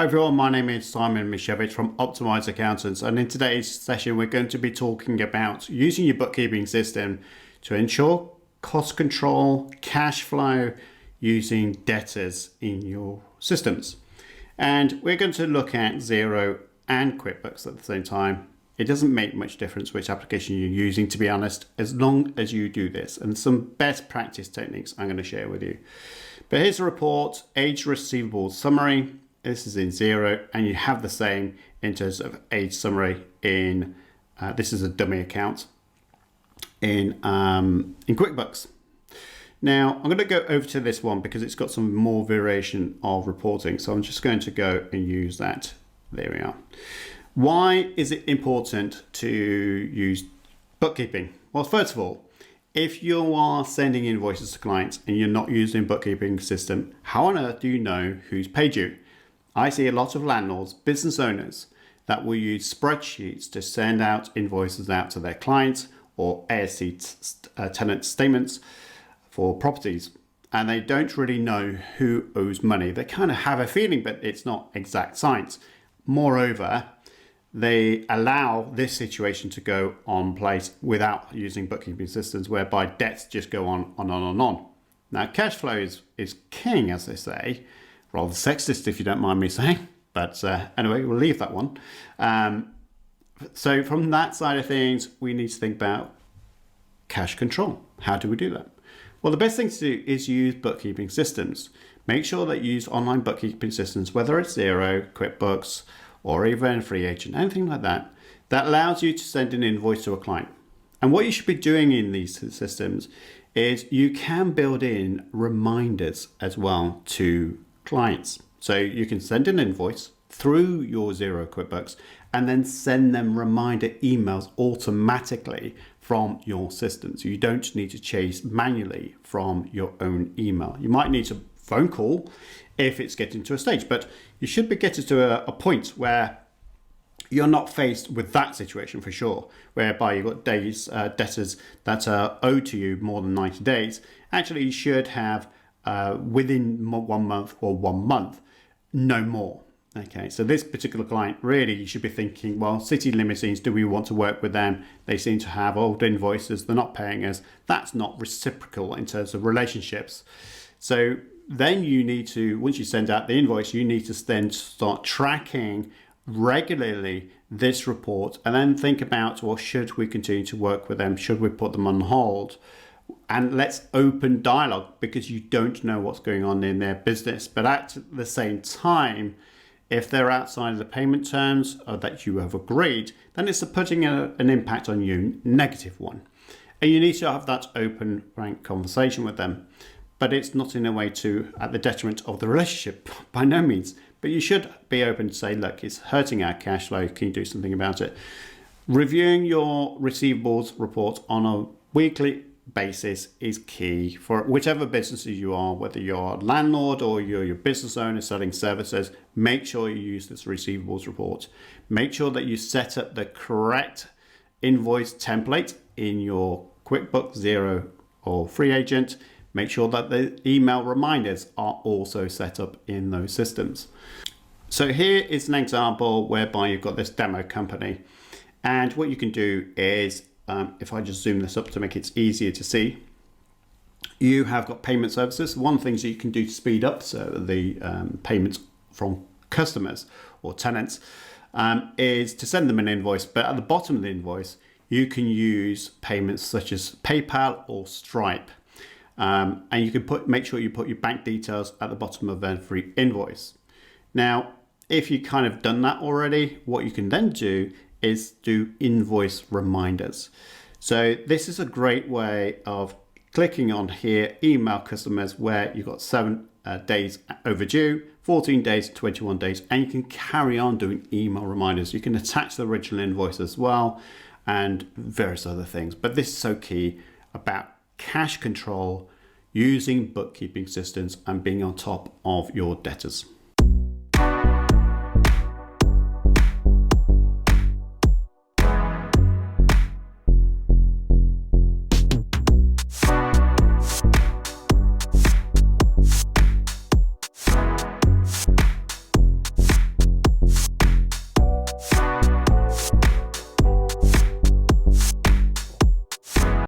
Hi everyone, my name is Simon Misiewicz from Optimize Accountants, and in today's session we're going to be talking about using your bookkeeping system to ensure cost control, cash flow using debtors in your systems. And we're going to look at Xero and QuickBooks at the same time. It doesn't make much difference which application you're using, to be honest, as long as you do this, and some best practice techniques I'm going to share with you. But here's a report, age receivables summary. This is in Xero, and you have the same in terms of age summary in, this is a dummy account in QuickBooks. Now, I'm going to go over to this one because it's got some more variation of reporting. So I'm just going to go and use that. There we are. Why is it important to use bookkeeping? Well, first of all, if you are sending invoices to clients and you're not using a bookkeeping system, how on earth do you know who's paid you? I see a lot of landlords, business owners, that will use spreadsheets to send out invoices out to their clients or ASC tenant statements for properties, and they don't really know who owes money. They kind of have a feeling, but it's not exact science. Moreover, they allow this situation to go on place without using bookkeeping systems, whereby debts just go on and on and on. Now, cash flow is king, as they say. Rather sexist, if you don't mind me saying, but anyway, we'll leave that one. So from that side of things, we need to think about cash control. How do we do that? Well, the best thing to do is use bookkeeping systems. Make sure that you use online bookkeeping systems, whether it's Xero, QuickBooks, or even Free Agent, anything like that, that allows you to send an invoice to a client. And what you should be doing in these systems is you can build in reminders as well to clients. So you can send an invoice through your Xero QuickBooks and then send them reminder emails automatically from your system. So you don't need to chase manually from your own email. You might need a phone call if it's getting to a stage, but you should be getting to a point where you're not faced with that situation for sure, whereby you've got debtors that are owed to you more than 90 days. Actually, you should have within 1 month or 1 month, no more. Okay, so this particular client, really, you should be thinking, well, City Limousines, do we want to work with them? They seem to have old invoices, they're not paying us. That's not reciprocal in terms of relationships. So then you need to, once you send out the invoice, you need to then start tracking regularly this report and then think about, well, should we continue to work with them? Should we put them on hold? And let's open dialogue, because you don't know what's going on in their business. But at the same time, if they're outside of the payment terms that you have agreed, then it's putting an impact on you, negative one. And you need to have that open, frank conversation with them. But it's not in a way at the detriment of the relationship, by no means. But you should be open to say, look, it's hurting our cash flow. Can you do something about it? Reviewing your receivables report on a weekly basis is key for whichever businesses you are, whether you're a landlord or you're your business owner selling services. Make sure you use this receivables report. Make sure that you set up the correct invoice template in your QuickBooks, Xero, or Free Agent. Make sure that the email reminders are also set up in those systems. So here is an example whereby you've got this demo company, and what you can do is, if I just zoom this up to make it easier to see, you have got payment services. One of the things that you can do to speed up the payments from customers or tenants is to send them an invoice, but at the bottom of the invoice, you can use payments such as PayPal or Stripe. And you can make sure you put your bank details at the bottom of every invoice. Now, if you kind of done that already, what you can then do is do invoice reminders. So this is a great way of clicking on here, email customers, where you've got 7 days overdue, 14 days, 21 days, and you can carry on doing email reminders. You can attach the original invoice as well and various other things. But this is so key about cash control, using bookkeeping systems and being on top of your debtors.